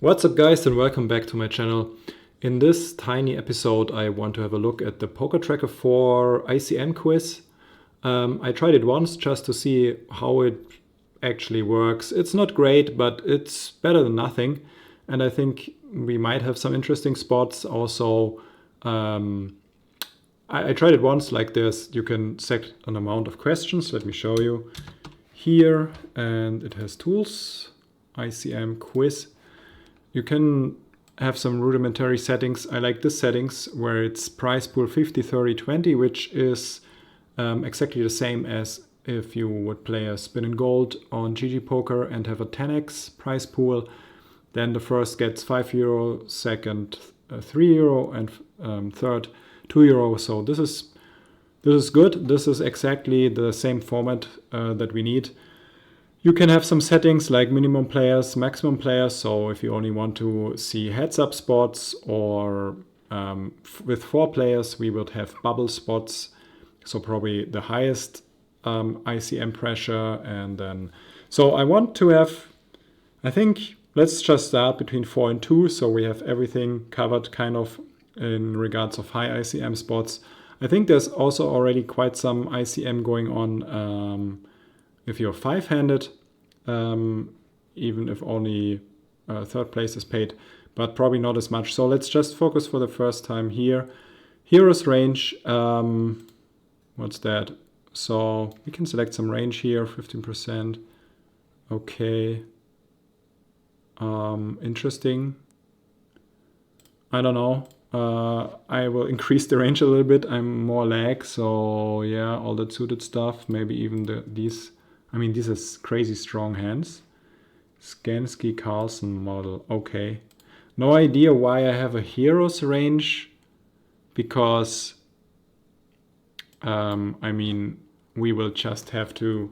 What's up guys, and welcome back to my channel. In this tiny episode I want to have a look at the Pokertracker 4 ICM quiz. I tried it once just to see how it actually works. It's not great, but it's better than nothing. And I think we might have some interesting spots. Also, I tried it once like this. You can set an amount of questions. Let me show you here. And it has tools, ICM quiz. You can have some rudimentary settings. I like this settings where it's price pool 50, 30, 20, which is exactly the same as if you would play a spin and gold on GGPoker and have a 10x price pool. Then the first gets €5, second €3, and third €2. So this is good. This is exactly the same format that we need. You can have some settings like minimum players, maximum players. So if you only want to see heads-up spots, or with 4 players, we would have bubble spots. So probably the highest ICM pressure. And then, so I want to have, I think, let's just start between 4 and 2. So we have everything covered kind of in regards of high ICM spots. I think there's also already quite some ICM going on if you're 5-handed, even if only third place is paid, but probably not as much. So let's just focus for the first time here. Heroes range, what's that? So we can select some range here, 15%. Okay. Interesting. I don't know. I will increase the range a little bit. I'm more lag, so yeah, all that suited stuff. Maybe even these. I mean, these are crazy strong hands. Skansky Carlson model. Okay. No idea why I have a heroes range, because I mean, we will just have to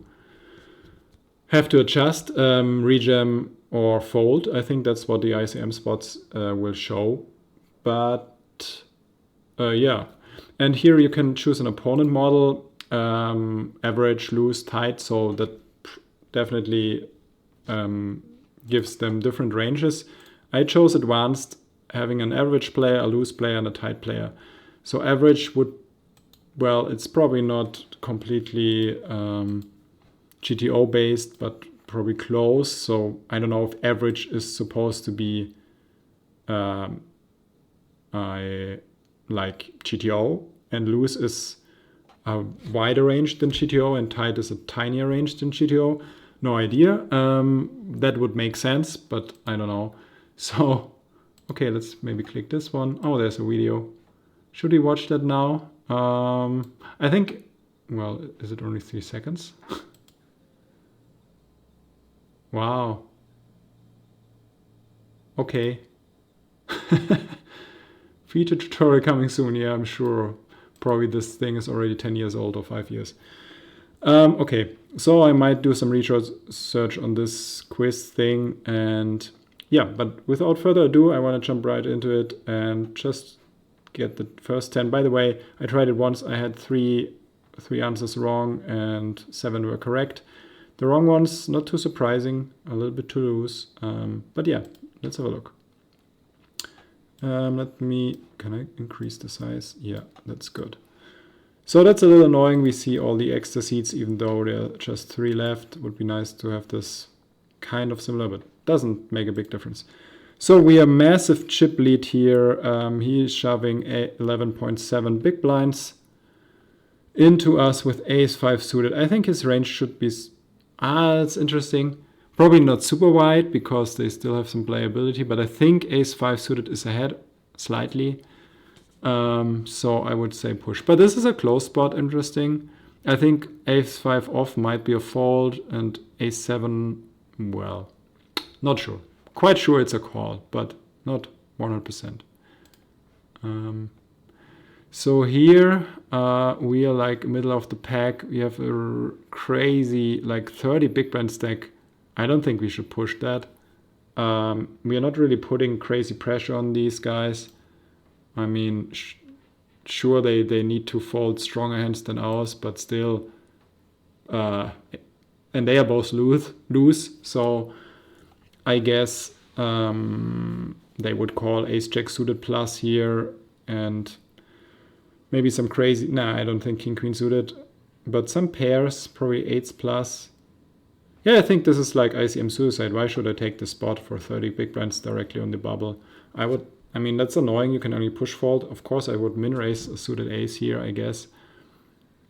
adjust regem or fold. I think that's what the ICM spots will show. But yeah, and here you can choose an opponent model. Average, loose, tight, so that definitely gives them different ranges. I chose advanced, having an average player, a loose player, and a tight player. So average would, well, it's probably not completely GTO based, but probably close. So I don't know if average is supposed to be like GTO, and loose is a wider range than GTO, and tight is a tinier range than GTO. No idea. That would make sense, but I don't know. So, okay, let's maybe click this one. Oh, there's a video. Should we watch that now? I think, well, is it only 3 seconds? Wow. Okay. Feature tutorial coming soon. Yeah, I'm sure. Probably this thing is already 10 years old or 5 years. Okay, so I might do some research on this quiz thing. And yeah, but without further ado, I want to jump right into it and just get the first 10. By the way, I tried it once. I had three answers wrong and 7 were correct. The wrong ones, not too surprising, a little bit too loose. But yeah, let's have a look. Can I increase the size? Yeah, that's good. So that's a little annoying. We see all the extra seats, even though there are just 3 left. Would be nice to have this kind of similar, but doesn't make a big difference. So we have massive chip lead here. He's shoving 11.7 big blinds into us with ace-5 suited. I think his range should be, that's interesting. Probably not super wide because they still have some playability, but I think ace-5 suited is ahead slightly. So I would say push. But this is a close spot, interesting. I think ace-5 off might be a fold, and ace-7, well, not sure. Quite sure it's a call, but not 100%. So here we are like middle of the pack. We have a crazy like 30 big blind stack. I don't think we should push that. We are not really putting crazy pressure on these guys. I mean, sure, they need to fold stronger hands than ours, but still, and they are both loose. So I guess They would call ace jack suited plus here, and maybe some crazy, I don't think king queen suited, but some pairs, probably eights plus. Yeah, I think this is like ICM suicide. Why should I take the spot for 30 big blinds directly on the bubble? I mean, that's annoying. You can only push fold. Of course, I would min raise a suited ace here, I guess.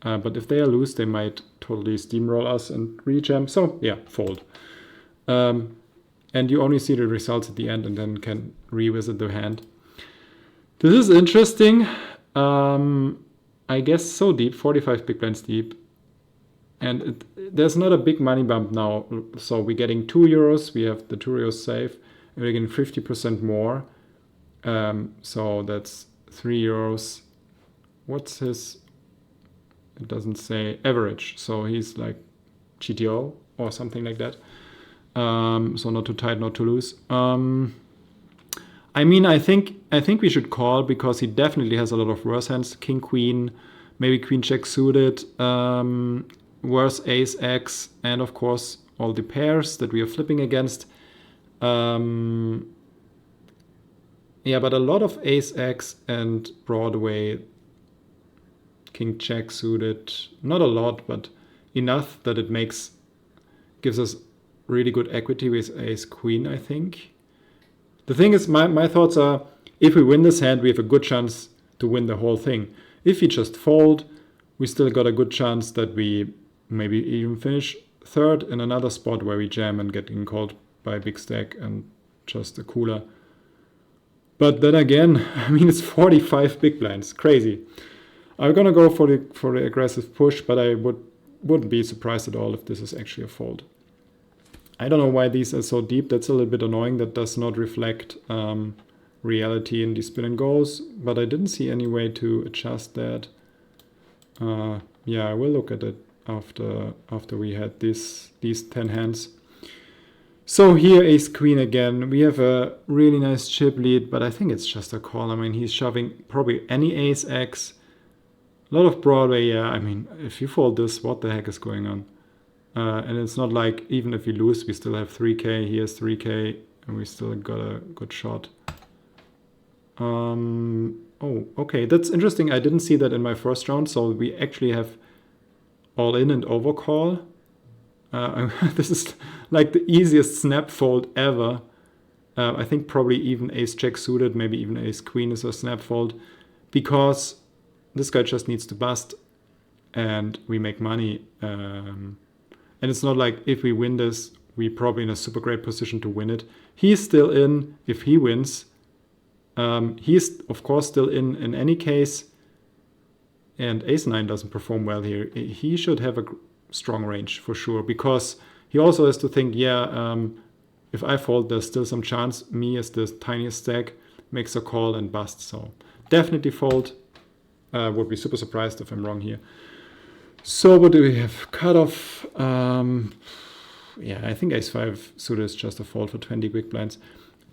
But if they are loose, they might totally steamroll us and rejam. So yeah, fold. And you only see the results at the end and then can revisit the hand. This is interesting. I guess so deep, 45 big blinds deep. And there's not a big money bump now. So we're getting €2. We have the €2 safe. And we're getting 50% more. So that's €3. What's his? It doesn't say average. So he's like GTO or something like that. So not too tight, not too loose. I mean, I think we should call because he definitely has a lot of worse hands. King, queen, maybe queen jack suited. Worse ace x, and of course all the pairs that we are flipping against. Yeah, but a lot of ace x and Broadway, king jack suited. Not a lot, but enough that it gives us really good equity with ace queen, I think. The thing is, my thoughts are, if we win this hand, we have a good chance to win the whole thing. If we just fold, we still got a good chance that we maybe even finish third in another spot where we jam and getting called by a big stack and just a cooler. But then again, I mean, it's 45 big blinds, crazy. I'm gonna go for the aggressive push, but I wouldn't be surprised at all if this is actually a fold. I don't know why these are so deep. That's a little bit annoying. That does not reflect reality in the spin and goes, but I didn't see any way to adjust that. Yeah, I will look at it after we had these 10 hands. So here ace queen again. We have a really nice chip lead, but I think it's just a call. I mean, he's shoving probably any ace x. A lot of Broadway, yeah. I mean, if you fold this, what the heck is going on? And it's not like even if we lose, we still have 3k. He has 3k, and we still got a good shot. Oh, okay, that's interesting. I didn't see that in my first round. So we actually have all in and overcall. This is like the easiest snap fold ever. I think probably even ace jack suited, maybe even ace queen is a snap fold, because this guy just needs to bust and we make money. And it's not like if we win this, we're probably in a super great position to win it. He's still in if he wins. He's of course still in any case. And ace-9 doesn't perform well here. He should have a strong range for sure, because he also has to think, yeah, if I fold, there's still some chance. Me as the tiniest stack makes a call and busts. So definitely fold. Would be super surprised if I'm wrong here. So what do we have? Cutoff. Yeah, I think ace-5 suited is just a fold for 20 big blinds.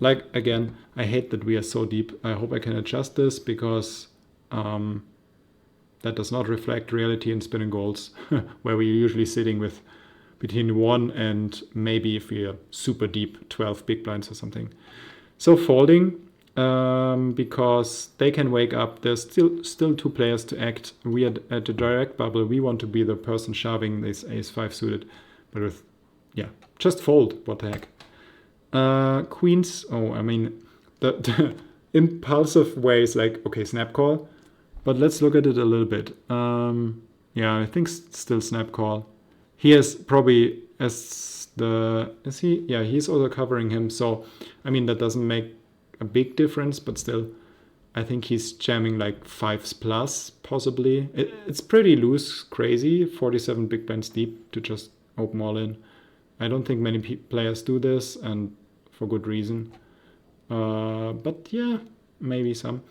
Like, again, I hate that we are so deep. I hope I can adjust this, because that does not reflect reality in spin and golds, where we're usually sitting with between 1 and maybe, if we are super deep, 12 big blinds or something. So folding, because they can wake up. There's still two players to act. We are at the direct bubble. We want to be the person shoving this ace-5 suited. But with, yeah, just fold. What the heck? Queens, oh, I mean, the impulsive way is like, okay, snap call. But let's look at it a little bit. Yeah, I think still snap call. He has probably is he? Yeah, he's also covering him. So, I mean, that doesn't make a big difference, but still, I think he's jamming like 5s plus, possibly. It's pretty loose, crazy, 47 big blinds deep to just open all in. I don't think many players do this, and for good reason. But yeah, maybe some.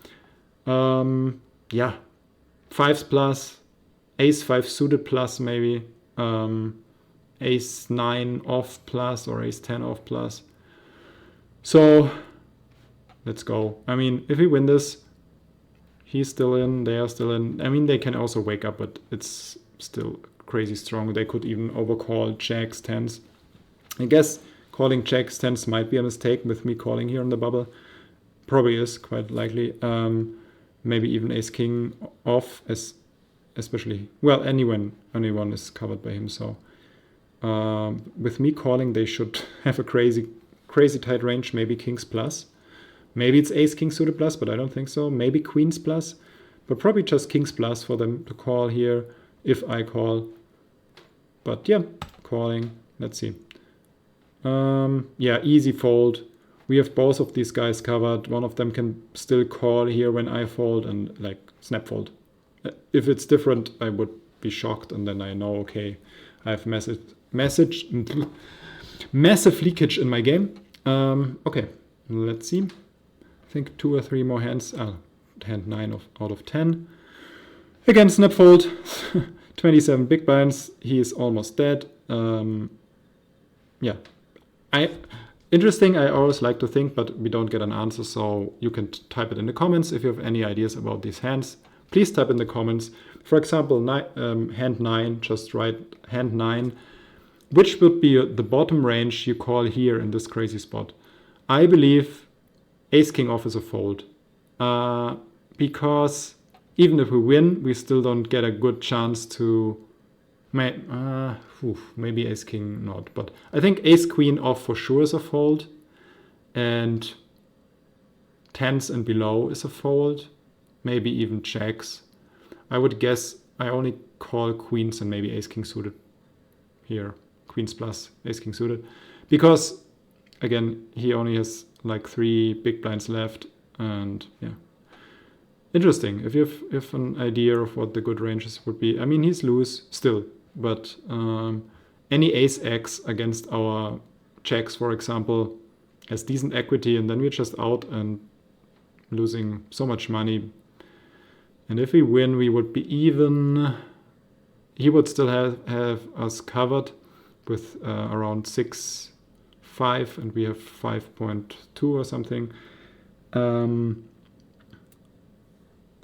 Yeah, 5s plus, ace-5 suited plus maybe, ace-9 off plus or ace-10 off plus. So let's go. I mean, if we win this, he's still in, they are still in. I mean, they can also wake up, but it's still crazy strong. They could even overcall jacks, 10s. I guess calling jacks, tens might be a mistake with me calling here on the bubble. Probably is, quite likely. Maybe even ace king off, especially, well, anyone is covered by him. So with me calling, they should have a crazy tight range. Maybe kings plus, maybe it's ace king suited plus, but I don't think so. Maybe queens plus, but probably just kings plus for them to call here if I call. But yeah, calling. Let's see. Yeah, easy fold. We have both of these guys covered. One of them can still call here when I fold and like snap fold. If it's different, I would be shocked, and then I know, okay, I have massive leakage in my game. Okay, let's see. I think 2 or 3 more hands. Hand 9 out of 10. Again, snap fold. 27 big blinds. He is almost dead. Yeah. Interesting, I always like to think, but we don't get an answer, so you can type it in the comments if you have any ideas about these hands. Please type in the comments. For example, hand 9, just write hand 9. Which would be the bottom range you call here in this crazy spot? I believe ace king off is a fold. Because even if we win, we still don't get a good chance to... maybe ace king not, but I think ace queen off for sure is a fold, and tens and below is a fold, maybe even jacks. I would guess I only call queens and maybe ace king suited here, queens plus ace king suited, because again he only has like 3 big blinds left. And yeah, interesting. If you have an idea of what the good ranges would be, I mean, he's loose still. But any ace X against our jacks, for example, has decent equity, and then we're just out and losing so much money. And if we win, we would be even. He would still have us covered with around 6.5, and we have 5.2 or something.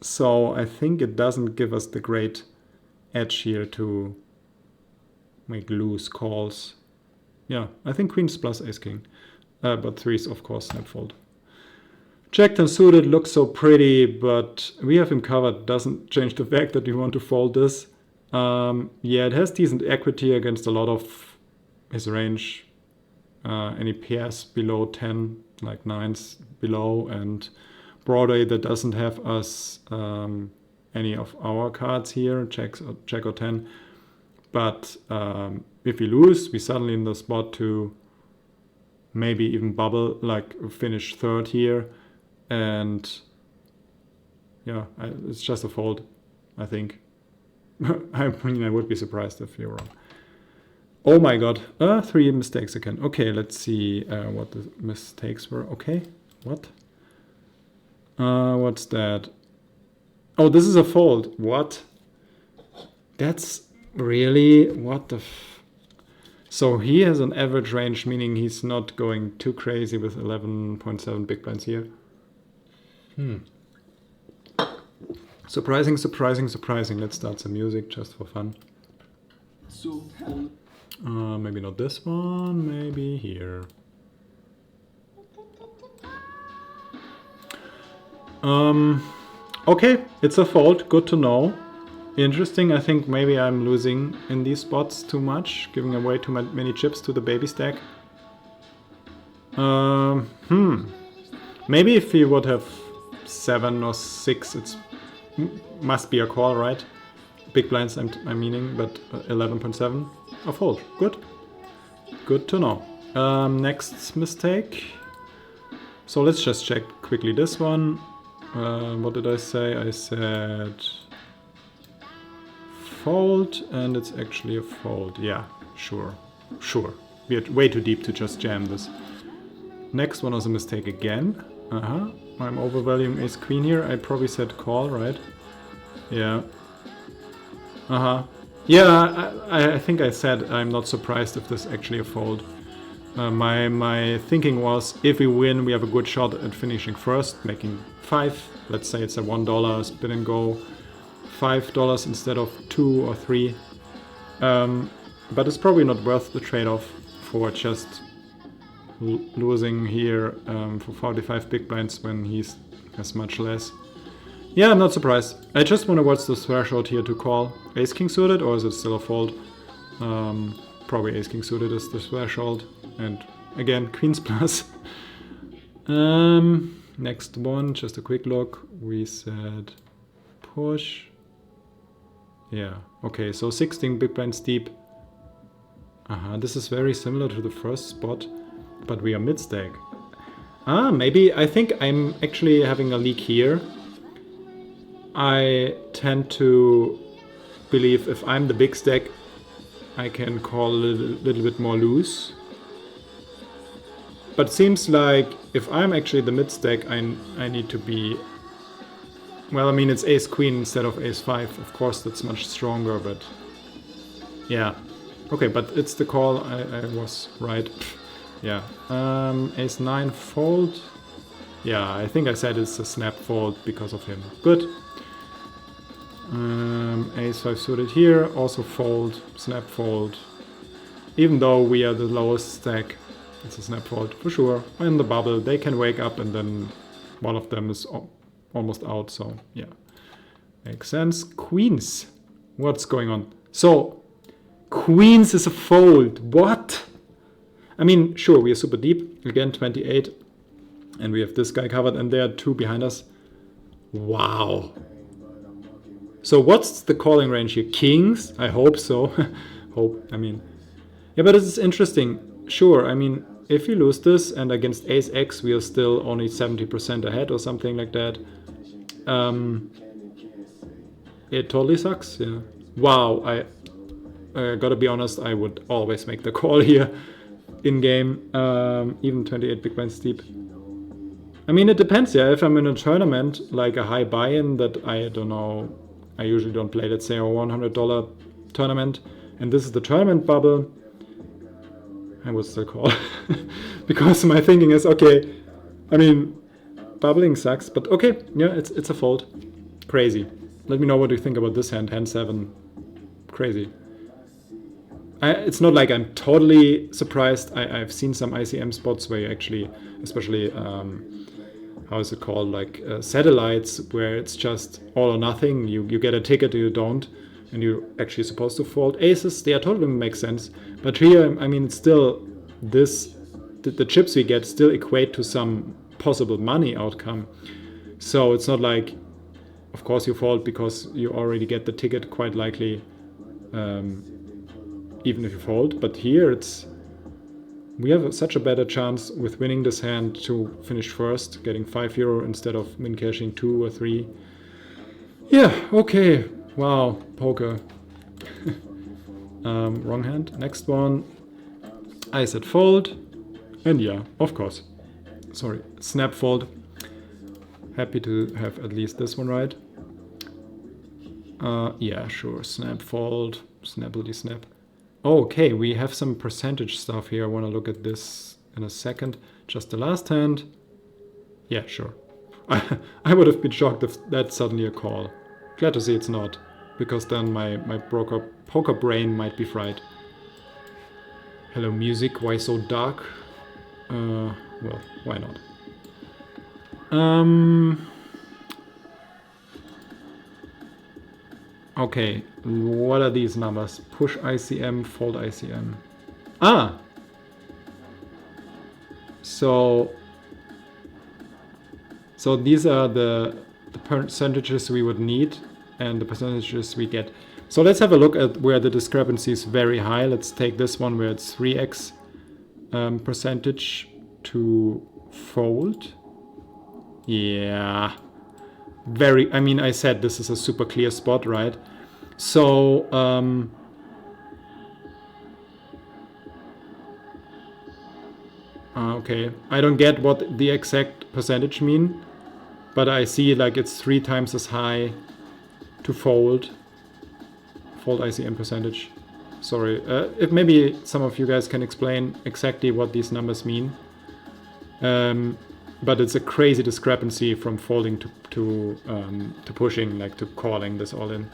So I think it doesn't give us the great edge here to make loose calls. Yeah, I think queens plus ace king, but threes of course snap fold. Jack 10 suited looks so pretty, but we have him covered. Doesn't change the fact that we want to fold this. Yeah, it has decent equity against a lot of his range. Any pairs below 10, like 9s below, and Broadway that doesn't have us any of our cards here, jack or 10. But if we lose, we suddenly in the spot to maybe even bubble, like finish third here. And yeah, it's just a fold, I think. I mean, I would be surprised if you're wrong. Oh my god, 3 mistakes again. Okay, let's see what the mistakes were. Okay, what? What's that? Oh, this is a fold. What? That's really, what the so he has an average range, meaning he's not going too crazy with 11.7 big blinds here. Surprising. Let's start some music just for fun. Maybe not this one, maybe here. Okay, it's a fold, good to know. Interesting. I think maybe I'm losing in these spots too much, giving away too many chips to the baby stack. Maybe if he would have 7 or 6, it's must be a call, right? Big blinds, I'm meaning, but 11.7, a fold. Good to know. Next mistake. So let's just check quickly this one. What did I say? I said fold, and it's actually a fold. Yeah, sure. We're way too deep to just jam this. Next one was a mistake again. I'm overvaluing ace queen here. I probably said call, right? Yeah. Yeah, I think I said I'm not surprised if this is actually a fold. My thinking was, if we win, we have a good shot at finishing first, making 5. Let's say it's a $1 spin and go, $5 instead of 2 or 3. But it's probably not worth the trade-off for just losing here for 45 big blinds when he has much less. Yeah, I'm not surprised. I just wonder what's the threshold here to call. Ace King suited, or is it still a fold? Probably Ace King suited is the threshold. And again, Queens plus. Next one, just a quick look. We said push. Yeah, okay, so 16 big blinds deep. This is very similar to the first spot, but we are mid-stack. Maybe, I think I'm actually having a leak here. I tend to believe if I'm the big stack, I can call a little bit more loose. But seems like if I'm actually the mid stack, I need to be... Well, I mean, it's ace queen instead of ace 5. Of course, that's much stronger, but... Yeah. Okay, but it's the call. I was right. Yeah. Ace 9 fold. Yeah, I think I said it's a snap fold because of him. Good. Ace 5 suited here, also fold, snap fold. Even though we are the lowest stack, it's a snap fold for sure. In the bubble, they can wake up and then one of them is almost out, so yeah. Makes sense. Queens. What's going on? So, Queens is a fold. What? I mean, sure, we are super deep. Again, 28. And we have this guy covered and there are 2 behind us. Wow. So what's the calling range here? Kings? I hope so. I mean. Yeah, but this is interesting. Sure, I mean, if we lose this and against Ace X we are still only 70% ahead or something like that. It totally sucks, yeah. Wow, I gotta be honest, I would always make the call here in game. Even 28 big blinds deep. I mean, it depends, yeah. If I'm in a tournament, like a high buy-in that I don't know, I usually don't play, let's say a $100 tournament, and this is the tournament bubble, I would still call. Because my thinking is, okay, I mean, bubbling sucks, but okay, yeah, it's a fold. Crazy. Let me know what you think about this hand, hand 7. Crazy. It's not like I'm totally surprised. I've seen some ICM spots where you actually, especially, how is it called, like satellites, where it's just all or nothing. You get a ticket or you don't, and you're actually supposed to fold. Aces, they are totally make sense. But here, I mean, it's still this, the chips we get still equate to some possible money outcome. So it's not like, of course you fold because you already get the ticket quite likely, even if you fold. But here we have such a better chance with winning this hand to finish first, getting €5 instead of min cashing 2 or 3. Yeah, okay. Wow, poker. Wrong hand. Next one. I said fold. And yeah, of course. Sorry, snap fold. Happy to have at least this one right. Yeah, sure. Snap fold. Snappity snap. Okay, we have some percentage stuff here. I want to look at this in a second. Just the last hand. Yeah, sure. I would have been shocked if that's suddenly a call. Glad to see it's not, because then my poker brain might be fried. Hello music, why so dark? Well, why not? Okay, what are these numbers? Push ICM, fold ICM. So these are the percentages we would need and the percentages we get. So let's have a look at where the discrepancy is very high. Let's take this one where it's 3x percentage to fold. Yeah. I mean, I said this is a super clear spot, right? So, okay, I don't get what the exact percentage mean, but I see like it's 3 times as high to fold ICM percentage. Sorry, if maybe some of you guys can explain exactly what these numbers mean. But it's a crazy discrepancy from folding to pushing, like to calling this all in.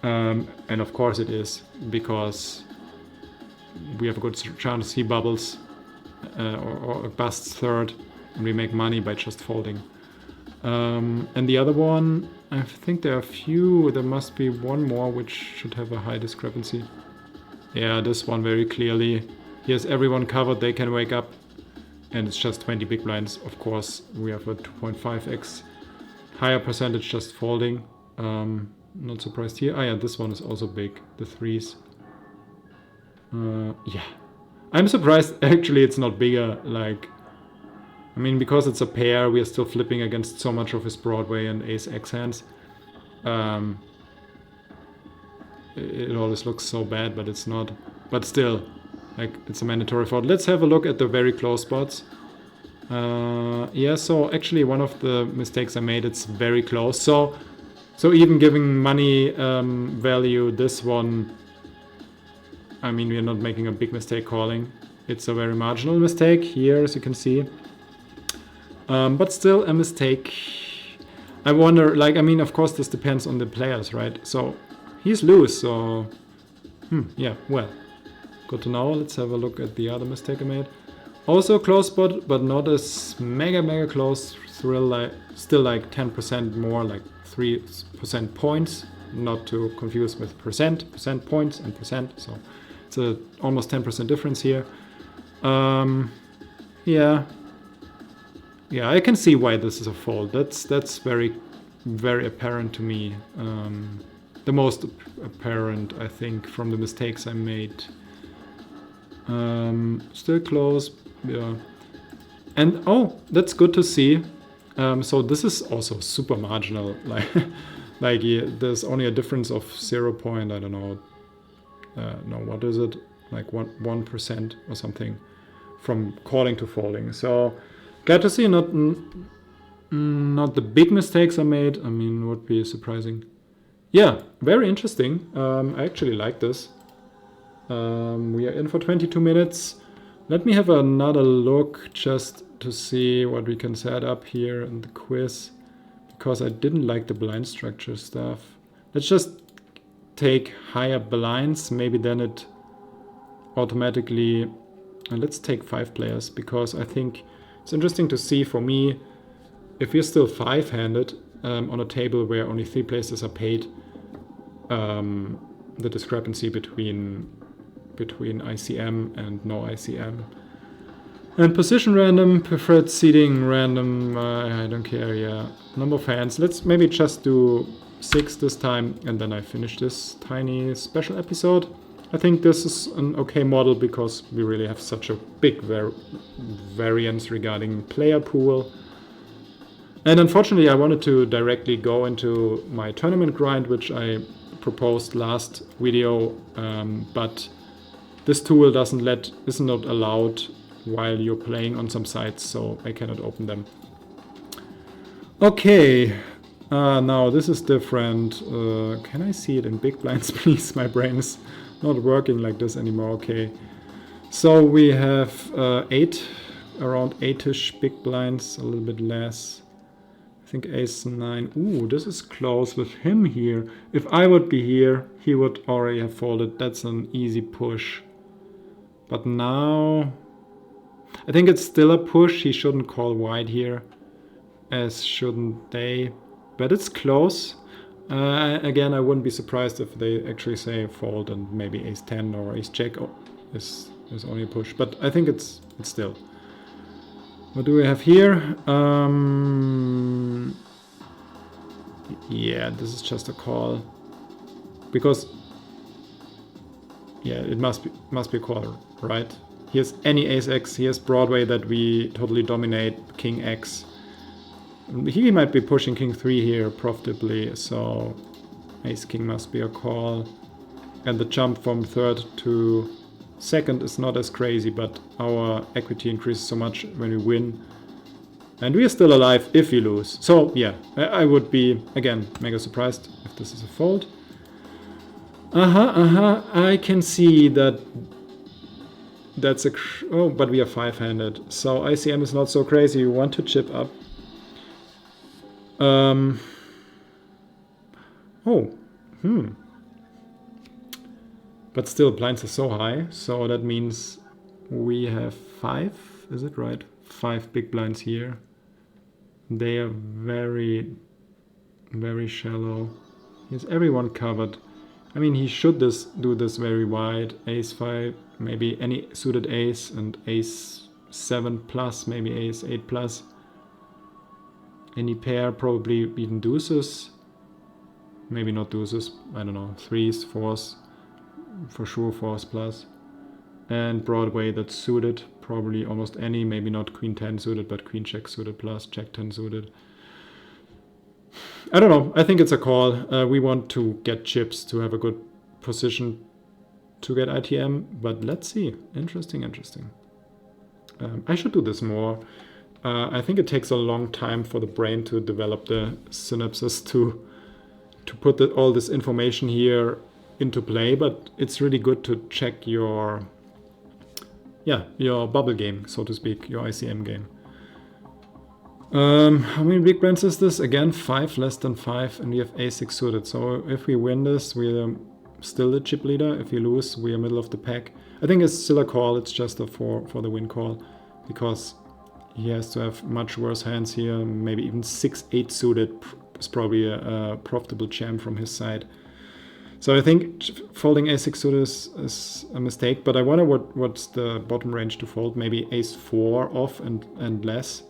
And of course it is, because we have a good chance he bubbles. or busts third, and we make money by just folding. And the other one, I think there are a few. There must be one more which should have a high discrepancy. Yeah, this one very clearly. Here's everyone covered, they can wake up. And it's just 20 big blinds. Of course, we have a 2.5x higher percentage just folding. Not surprised here. Ah yeah, this one is also big, the threes. Yeah. I'm surprised actually it's not bigger, like, I mean, because it's a pair, we are still flipping against so much of his Broadway and ace-x hands. It always looks so bad, but it's not. But still, like, it's a mandatory fold. Let's have a look at the very close spots. Yeah, so actually one of the mistakes I made, it's very close. So even giving money value, this one, I mean, we're not making a big mistake calling. It's a very marginal mistake here, as you can see. But still a mistake. I wonder, like, I mean, of course, this depends on the players, right? So he's loose, so yeah, well, good to know. Let's have a look at the other mistake I made. Also a close spot, but not as mega close. Still like 10% more, like 3% points. Not to confuse with percent points and percent. So it's a almost 10% difference here. Yeah, I can see why this is a fold. That's very apparent to me. The most apparent, I think, from the mistakes I made. Still close, yeah. And oh, that's good to see. So this is also super marginal. Like there's only a difference of 0. I don't know. No, what is it? Like 1% or something from calling to folding. So glad to see not the big mistakes I made. I mean, would be surprising. Yeah, very interesting. I actually like this. We are in for 22 minutes. Let me have another look just to see what we can set up here in the quiz, because I didn't like the blind structure stuff. Let's just take higher blinds. Maybe then it automatically... let's take 5 players, because I think it's interesting to see for me, if we're still 5-handed on a table where only 3 places are paid, the discrepancy between ICM and no ICM. And position random, preferred seating random, I don't care, yeah. Number of hands, let's maybe just do 6 this time, and then I finish this tiny special episode. I think this is an okay model because we really have such a big variance regarding player pool. And unfortunately I wanted to directly go into my tournament grind, which I proposed last video, but this tool is not allowed while you're playing on some sites, so I cannot open them. Okay, now this is different. Can I see it in big blinds, please? My brain is not working like this anymore. Okay, so we have around 8-ish big blinds, a little bit less. I think ace-9. Ooh, this is close with him here. If I would be here, he would already have folded. That's an easy push. But now, I think it's still a push. He shouldn't call wide here, as shouldn't they. But it's close. Again, I wouldn't be surprised if they actually say fold and maybe ace-10 or ace-jack is only a push. But I think it's still. What do we have here? Yeah, this is just a call. Because, yeah, it must be a call, right? Here's any ace-x, here's Broadway that we totally dominate, king-x. He might be pushing king-3 here profitably, so ace-king must be a call. And the jump from third to second is not as crazy, but our equity increases so much when we win. And we are still alive if we lose. So yeah, I would be, again, mega surprised if this is a fold. I can see that that's oh, but we are 5-handed. So ICM is not so crazy. You want to chip up. But still, blinds are so high, so that means we have 5, is it right? 5 big blinds here. They are very, very shallow. He has everyone covered. I mean, he should do this very wide. Ace 5, maybe any suited ace, and ace 7 plus, maybe ace 8 plus. Any pair, probably even deuces. Maybe not deuces, I don't know, 3s, 4s, for sure 4s plus. And Broadway that's suited, probably almost any, maybe not queen 10 suited, but queen check suited plus, jack 10 suited. I don't know, I think it's a call. We want to get chips to have a good position to get ITM, but let's see. Interesting. I should do this more. I think it takes a long time for the brain to develop the synapses to put all this information here into play, but it's really good to check your bubble game, so to speak, your ICM game. How many big blinds is this? Again, 5, less than 5, and we have a6 suited. So if we win this, we're still the chip leader. If we lose, we are middle of the pack. I think it's still a call. It's just a for the win call, because he has to have much worse hands here. Maybe even 6-8 suited is probably a profitable jam from his side. So I think folding a6 suited is a mistake, but I wonder what's the bottom range to fold. Maybe ace 4 off and less,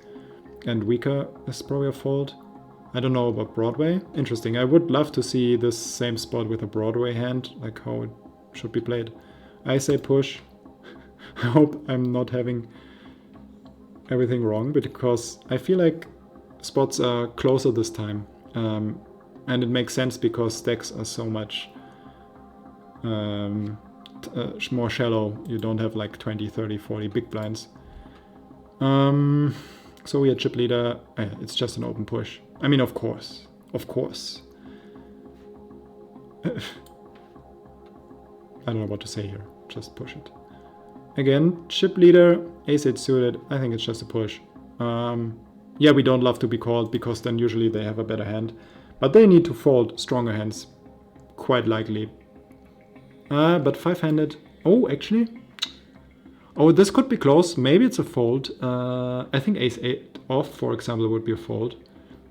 and weaker is probably a fold. I don't know about Broadway. Interesting. I would love to see this same spot with a Broadway hand, like how it should be played. I say push. I hope I'm not having everything wrong, because I feel like spots are closer this time. And it makes sense because stacks are so much more shallow. You don't have like 20, 30, 40 big blinds. So we are chip leader. It's just an open push. I mean, of course. I don't know what to say here. Just push it. Again, chip leader, ace-8 suited. I think it's just a push. Yeah, we don't love to be called, because then usually they have a better hand. But they need to fold stronger hands, quite likely. But 5-handed. Oh, actually. Oh, this could be close. Maybe it's a fold. I think ace-8 off, for example, would be a fold.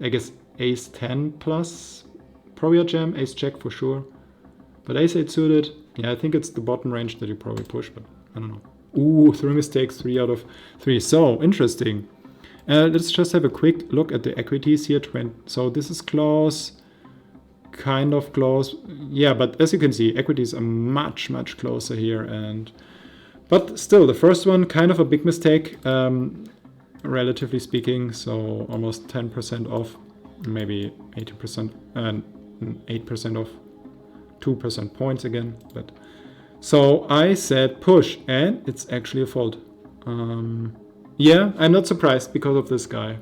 I guess ace-10 plus, probably a jam. Ace-check for sure. But ace-8 suited, yeah, I think it's the bottom range that you probably push, but I don't know. Ooh, 3 mistakes, 3 out of 3. So, interesting. Let's just have a quick look at the equities here. So this is close, kind of close. Yeah, but as you can see, equities are much, much closer here. But still, the first one, kind of a big mistake, relatively speaking. So almost 10% off, maybe 80%, and 8% off, 2% points again. But so I said push, and it's actually a fold. Yeah, I'm not surprised because of this guy.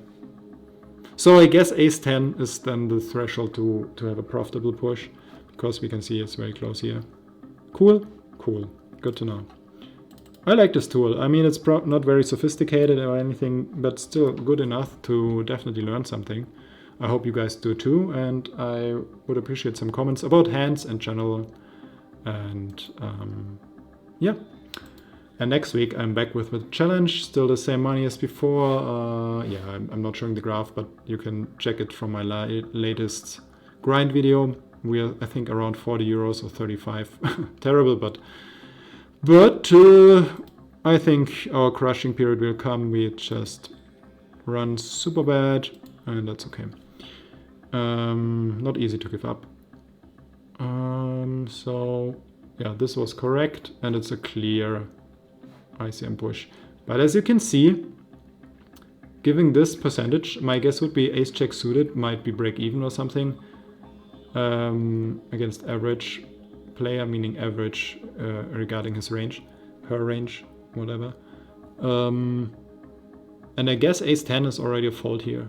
So I guess ace-10 is then the threshold to have a profitable push, because we can see it's very close here. Cool, good to know. I like this tool. I mean, it's not very sophisticated or anything, but still good enough to definitely learn something. I hope you guys do too, and I would appreciate some comments about hands in general. And yeah. And next week I'm back with a challenge, still the same money as before. Yeah, I'm not showing the graph, but you can check it from my latest grind video. We are, I think, around 40 euros or 35. Terrible, but I think our crushing period will come. We just run super bad, and that's okay. Not easy to give up. So yeah, this was correct, and it's a clear ICM push. But as you can see, giving this percentage, my guess would be ace check suited might be break even or something against average player, meaning average regarding his range, her range, whatever. And I guess ace 10 is already a fold here.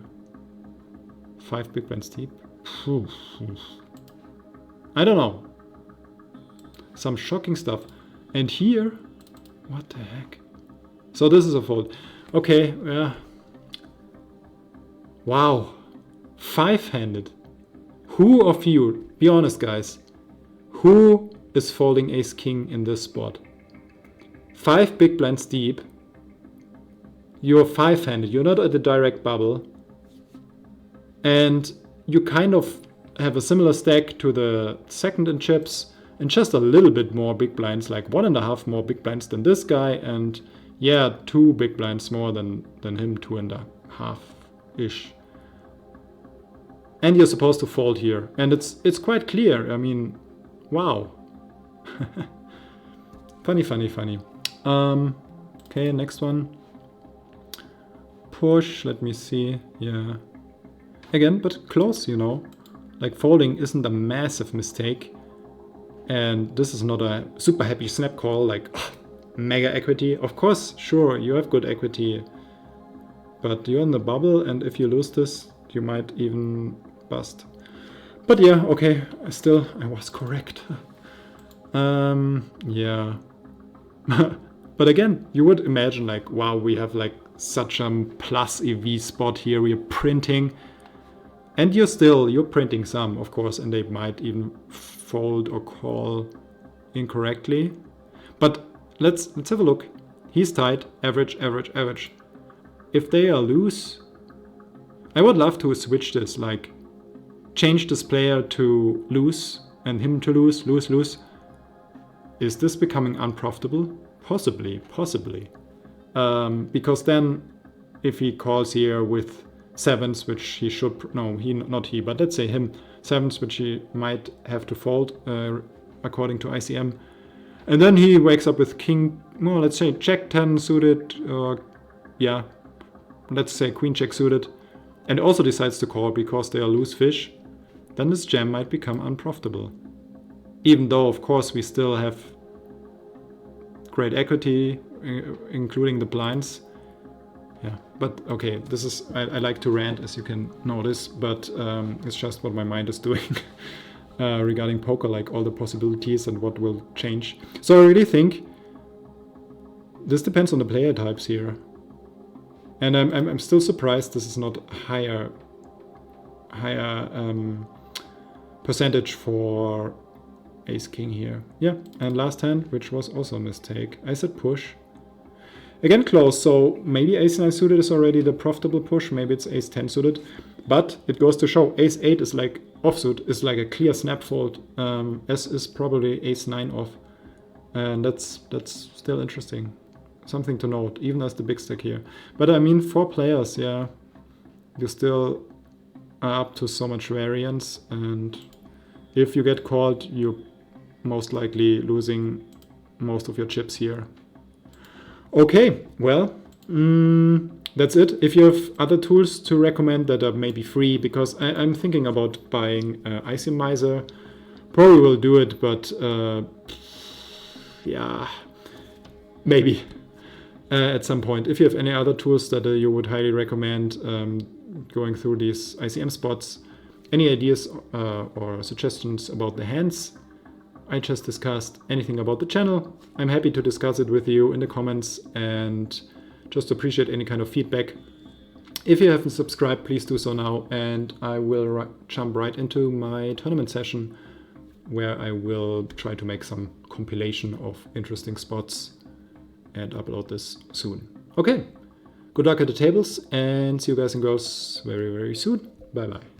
5 big blinds deep. I don't know. Some shocking stuff. And here, what the heck? So this is a fold. Okay, yeah. Wow. 5-handed. Who of you, be honest guys, who is folding ace king in this spot? 5 big blinds deep. You're 5-handed, you're not at the direct bubble. And you kind of have a similar stack to the second in chips and just a little bit more big blinds, like 1.5 more big blinds than this guy, and yeah, 2 big blinds more than him, 2.5-ish. And you're supposed to fold here, and it's quite clear. I mean, wow. Funny. Okay, next one. Push, let me see, yeah. Again, but close, you know. Like folding isn't a massive mistake. And this is not a super happy snap call, like mega equity. Of course, sure, you have good equity. But you're in the bubble, and if you lose this, you might even bust. But yeah, okay, I was correct. Yeah. But again, you would imagine like, wow, we have like such a plus EV spot here, we are printing. And you're printing some, of course, and they might even fold or call incorrectly. But let's have a look. He's tight, average. If they are loose, I would love to switch this, like change this player to loose and him to loose. Is this becoming unprofitable? Possibly. Because then if he calls here with sevens, which he should, no, not he, but let's say him, sevens, which he might have to fold according to ICM. And then he wakes up with king, well, let's say jack 10 suited, or yeah, let's say queen jack suited, and also decides to call because they are loose fish. Then this jam might become unprofitable. Even though, of course, we still have great equity, including the blinds. Yeah, but okay, this is, I like to rant, as you can notice, but it's just what my mind is doing regarding poker, like all the possibilities and what will change. So I really think this depends on the player types here. And I'm still surprised this is not higher percentage for ace king here. Yeah, and last hand, which was also a mistake, I said push. Again close, so maybe ace 9 suited is already the profitable push, maybe it's ace 10 suited, but it goes to show ace 8 is like offsuit, is like a clear snap fold, as is probably ace 9 off, and that's still interesting. Something to note, even as the big stack here. But I mean, 4 players, yeah, you still are up to so much variance, and if you get called, you're most likely losing most of your chips here. Okay, well, that's it. If you have other tools to recommend that are maybe free, because I'm thinking about buying ICM Miser, probably will do it, but yeah, maybe at some point. If you have any other tools that you would highly recommend going through these ICM spots, any ideas or suggestions about the hands I just discussed, anything about the channel, I'm happy to discuss it with you in the comments, and just appreciate any kind of feedback. If you haven't subscribed, please do so now, and I will jump right into my tournament session where I will try to make some compilation of interesting spots and upload this soon. Okay, good luck at the tables, and see you guys and girls very, very soon. Bye bye.